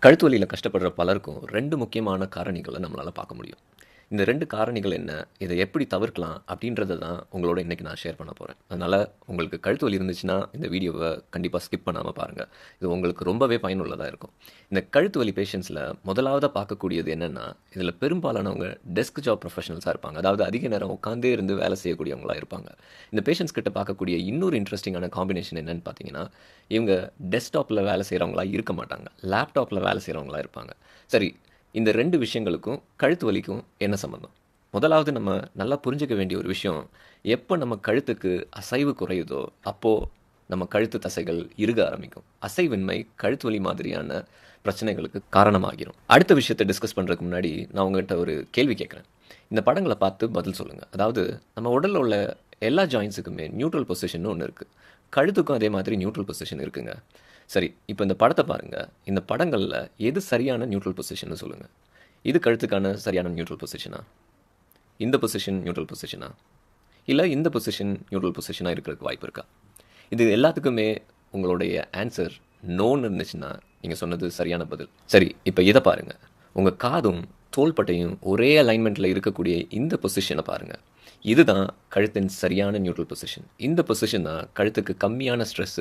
கழுத்து வலியில கஷ்டப்படுற பலருக்கும் 2 முக்கியமான காரணிகள நம்மளால பார்க்க முடியும். இந்த 2 காரணிகள் என்ன? இத எப்படி தவிர்க்கலாம்? அப்படின்றத தான் உங்களோட இன்னைக்கு நான் ஷேர் பண்ண போறேன். அதனால உங்களுக்கு கழுத்து வலி இருந்துச்சுன்னா, இந்த வீடியோவ கண்டிப்பா ஸ்கிப் பண்ணாம பாருங்க. இது உங்களுக்கு ரொம்பவே பயனுள்ளதா இருக்கும். இந்த கழுத்து வலி பேஷண்ட்ஸ்ல முதலாவதா பார்க்கக்கூடியது என்னன்னா, இதுல பெரும்பாலானவங்க டெஸ்க் ஜாப் ப்ரொஃபஷனல்ஸா இருப்பாங்க. அதாவது அதிக நேரம் உட்கார்ந்தே இருந்து வேலை செய்யக்கூடியவங்களா இருப்பாங்க. இந்த பேஷண்ட்ஸ் கிட்ட பார்க்கக்கூடிய இன்னொரு இன்ட்ரஸ்டிங்கான காம்பினேஷன் என்னன்னு பார்த்தீங்கன்னா, இவங்க டெஸ்க்டாப்ல வேலை செய்றவங்களா இருக்க மாட்டாங்க. லேப்டாப்ல வேலை செய்றவங்களா இருப்பாங்க. சரி, இந்த 2 விஷயங்களுக்கும் கழுத்து வலிக்கும் என்ன சம்மந்தம்? முதலாவது நம்ம நல்லா புரிஞ்சுக்க வேண்டிய ஒரு விஷயம், எப்ப நம்ம கழுத்துக்கு அசைவு குறையுதோ, அப்போ நம்ம கழுத்து தசைகள் இறுக ஆரம்பிக்கும். அசைவின்மை கழுத்து வலி மாதிரியான பிரச்சனைகளுக்கு காரணமாகிரும். அடுத்த விஷயத்த டிஸ்கஸ் பண்றதுக்கு முன்னாடி நான் உங்ககிட்ட ஒரு கேள்வி கேட்கிறேன். இந்த படங்கள பார்த்து பதில் சொல்லுங்க. அதாவது நம்ம உடல்ல உள்ள எல்லா ஜாயிண்ட்ஸுக்குமே நியூட்ரல் பொசிஷன்னு ஒண்ணு இருக்கு. கழுத்துக்கும் அதே மாதிரி நியூட்ரல் பொசிஷன் இருக்குங்க. சரி, இப்போ இந்த படத்த பாருங்க. இந்த படங்கள்ல எது சரியான நியூட்ரல் பொசிஷன்னு சொல்லுங்க. இது கழுத்துக்கான சரியான நியூட்ரல் பொசிஷனா? இந்த பொசிஷன் நியூட்ரல் பொசிஷனா? இல்ல இந்த பொசிஷன் நியூட்ரல் பொசிஷனா இருக்கிறதுக்கு வாய்ப்பு இருக்கா? இது எல்லாத்துக்குமே உங்களுடைய ஆன்சர் நோன்னு இருந்துச்சுன்னா, நீங்க சொன்னது சரியான பதில். சரி, இப்போ இத பாருங்க. உங்க காதும் தோள்பட்டையும் ஒரே அலைன்மெண்ட்ல இருக்கக்கூடிய இந்த பொசிஷனை பாருங்க. இதுதான் கழுத்தின் சரியான நியூட்ரல் பொசிஷன். இந்த பொசிஷன் தான் கழுத்துக்கு கம்மியான ஸ்ட்ரெஸ்,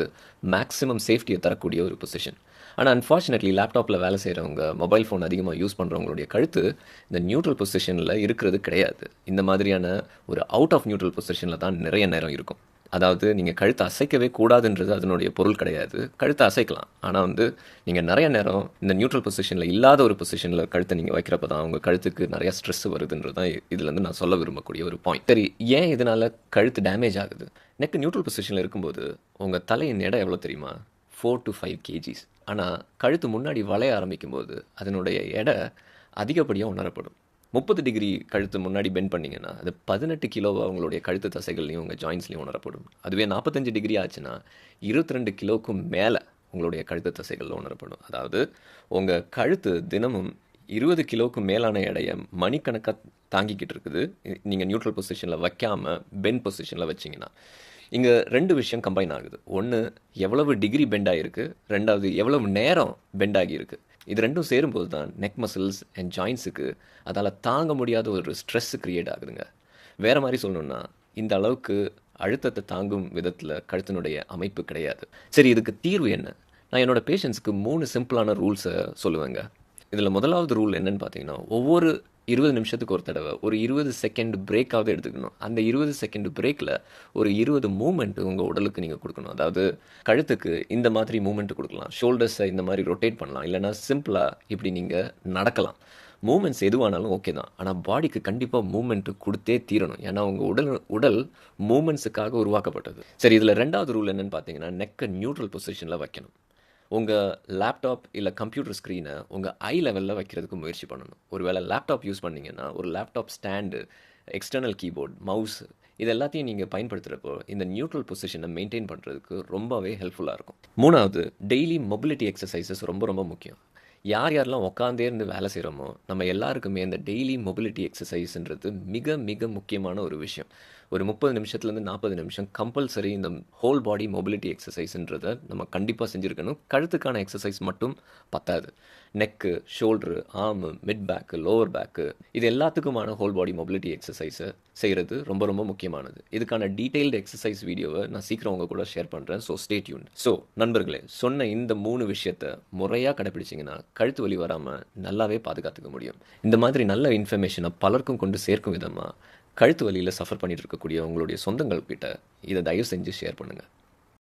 மேக்ஸிமம் சேஃப்டியை தரக்கூடிய ஒரு பொசிஷன். ஆனால் அன்ஃபார்ச்சுனேட்லி லேப்டாப்பில் வேலை செய்கிறவங்க, மொபைல் ஃபோன் அதிகமாக யூஸ் பண்ணுறவங்களுடைய கழுத்து இந்த நியூட்ரல் பொசிஷனில் இருக்கிறது கிடையாது. இந்த மாதிரியான ஒரு அவுட் ஆஃப் நியூட்ரல் பொசிஷனில் தான் நிறைய நேரம் இருக்கும். அதாவது நீங்கள் கழுத்தை அசைக்கவே கூடாதுன்றது அதனுடைய பொருள் கிடையாது. கழுத்தை அசைக்கலாம், ஆனால் நீங்கள் நிறைய நேரம் இந்த நியூட்ரல் பொசிஷனில் இல்லாத ஒரு பொசிஷனில் கழுத்தை நீங்கள் வைக்கிறப்ப தான் உங்கள் கழுத்துக்கு நிறைய ஸ்ட்ரெஸ் வருதுன்றது தான் இதுலேருந்து நான் சொல்ல விரும்பக்கூடிய ஒரு பாயிண்ட். சரி, ஏன் இதனால் கழுத்து டேமேஜ் ஆகுது? நெக் நியூட்ரல் பொசிஷனில் இருக்கும்போது உங்கள் தலையின் எடை எவ்வளோ தெரியுமா? 4 to 5 kgs. ஆனால் கழுத்து முன்னாடி வளைய ஆரம்பிக்கும் போது அதனுடைய எடை அதிகப்படியாக உணரப்படும். 30 டிகிரி கழுத்து முன்னாடி பெண்ட் பண்ணிங்கன்னா அது 18 கிலோவாக உங்களுடைய கழுத்து தசைகள்லையும் உங்கள் ஜாயின்ஸ்லையும் உணரப்படும். அதுவே 45 டிகிரி ஆச்சுன்னா 22 கிலோவுக்கும் மேலே உங்களுடைய கழுத்து தசைகளில் உணரப்படும். அதாவது உங்கள் கழுத்து தினமும் 20 கிலோவுக்கு மேலான எடையை மணிக்கணக்காக தாங்கிக்கிட்டு இருக்குது, நீங்கள் நியூட்ரல் பொசிஷனில் வைக்காமல் பெண்ட் பொசிஷனில் வச்சிங்கன்னா. இங்கே 2 விஷயம் கம்பைன் ஆகுது. ஒன்று, எவ்வளவு டிகிரி பெண்ட் ஆகிருக்கு. ரெண்டாவது, எவ்வளவு நேரம் பெண்ட் ஆகியிருக்கு. இது ரெண்டும் சேரும்போது தான் நெக் மசில்ஸ் அண்ட் ஜாயின்ஸுக்கு அதால் தாங்க முடியாத ஒரு ஸ்ட்ரெஸ் க்ரியேட் ஆகுதுங்க. வேறு மாதிரி சொல்லணுன்னா, இந்த அளவுக்கு அழுத்தத்தை தாங்கும் விதத்தில் கழுத்தினுடைய அமைப்பு கிடையாது. சரி, இதுக்கு தீர்வு என்ன? நான் என்னோடய பேஷண்ட்ஸுக்கு 3 சிம்பிளான ரூல்ஸை சொல்லுவேங்க. இதில் முதலாவது ரூல் என்னன்னு பார்த்தீங்கன்னா, ஒவ்வொரு 20 நிமிஷத்துக்கு ஒரு தடவை ஒரு 20 செகண்ட் பிரேக்காவது எடுத்துக்கணும். அந்த 20 செகண்ட் பிரேக்கில் ஒரு 20 மூமெண்ட் உங்கள் உடலுக்கு நீங்கள் கொடுக்கணும். அதாவது கழுத்துக்கு இந்த மாதிரி மூமெண்ட் கொடுக்கலாம், ஷோல்டர்ஸை இந்த மாதிரி ரொட்டேட் பண்ணலாம், இல்லைனா சிம்பிளாக இப்படி நீங்கள் நடக்கலாம். மூமெண்ட்ஸ் எதுவானாலும் ஓகே தான், ஆனால் பாடிக்கு கண்டிப்பாக மூமெண்ட் கொடுத்தே தீரணும். ஏன்னா உங்கள் உடல் மூமெண்ட்ஸுக்காக உருவாக்கப்பட்டது. சரி, இதில் 2வது ரூல் என்னென்னு பார்த்தீங்கன்னா, நெக்கை நியூட்ரல் பொசிஷனில் வைக்கணும். உங்கள் லேப்டாப் இல்லை கம்ப்யூட்டர் ஸ்க்ரீனை உங்கள் ஐ லெவலில் வைக்கிறதுக்கு முயற்சி பண்ணணும். ஒருவேளை லேப்டாப் யூஸ் பண்ணிங்கன்னா ஒரு laptop stand, external keyboard, mouse, இது எல்லாத்தையும் நீங்கள் பயன்படுத்துகிறப்போ இந்த நியூட்ரல் பொசிஷனை மெயின்டைன் பண்ணுறதுக்கு ரொம்பவே ஹெல்ப்ஃபுல்லாக இருக்கும். 3வது, டெய்லி மொபிலிட்டி எக்ஸசைசஸ் ரொம்ப ரொம்ப முக்கியம். யாரெல்லாம் உட்காந்தே இருந்து வேலை செய்கிறோமோ நம்ம எல்லாருக்குமே இந்த டெய்லி மொபிலிட்டி எக்ஸசைஸ்ன்றது மிக மிக முக்கியமான ஒரு விஷயம். ஒரு 30 நிமிஷத்துலேருந்து 40 நிமிஷம் கம்பல்சரி இந்த ஹோல் பாடி மொபிலிட்டி எக்ஸசைஸ்ன்றதை நம்ம கண்டிப்பாக செஞ்சுருக்கணும். கழுத்துக்கான எக்ஸசைஸ் மட்டும் பத்தாது. Neck, shoulder, ஆர்மு, mid bag, lower bag, இது எல்லாத்துக்குமான ஹோல் பாடி மொபிலிட்டி எக்ஸசைஸை செய்கிறது ரொம்ப ரொம்ப முக்கியமானது. இதுக்கான டீட்டெயில்டு எக்ஸசைஸ் வீடியோவை நான் சீக்கிரம் உங்கள் கூட ஷேர் பண்ணுறேன். So stay tuned. ஸோ நண்பர்களே, சொன்ன இந்த 3 விஷயத்தை முறையாக கடைப்பிடிச்சிங்கன்னா கழுத்து வலி வராமல் நல்லாவே பாதுகாத்துக்க முடியும். இந்த மாதிரி நல்ல இன்ஃபர்மேஷனை பலருக்கும் கொண்டு சேர்க்கும் விதமாக கழுத்து வலியில் சஃபர் பண்ணிட்டு இருக்கக்கூடிய உங்களுடைய சொந்தங்கள் கிட்ட இதை தயவு செஞ்சு ஷேர் பண்ணுங்கள்.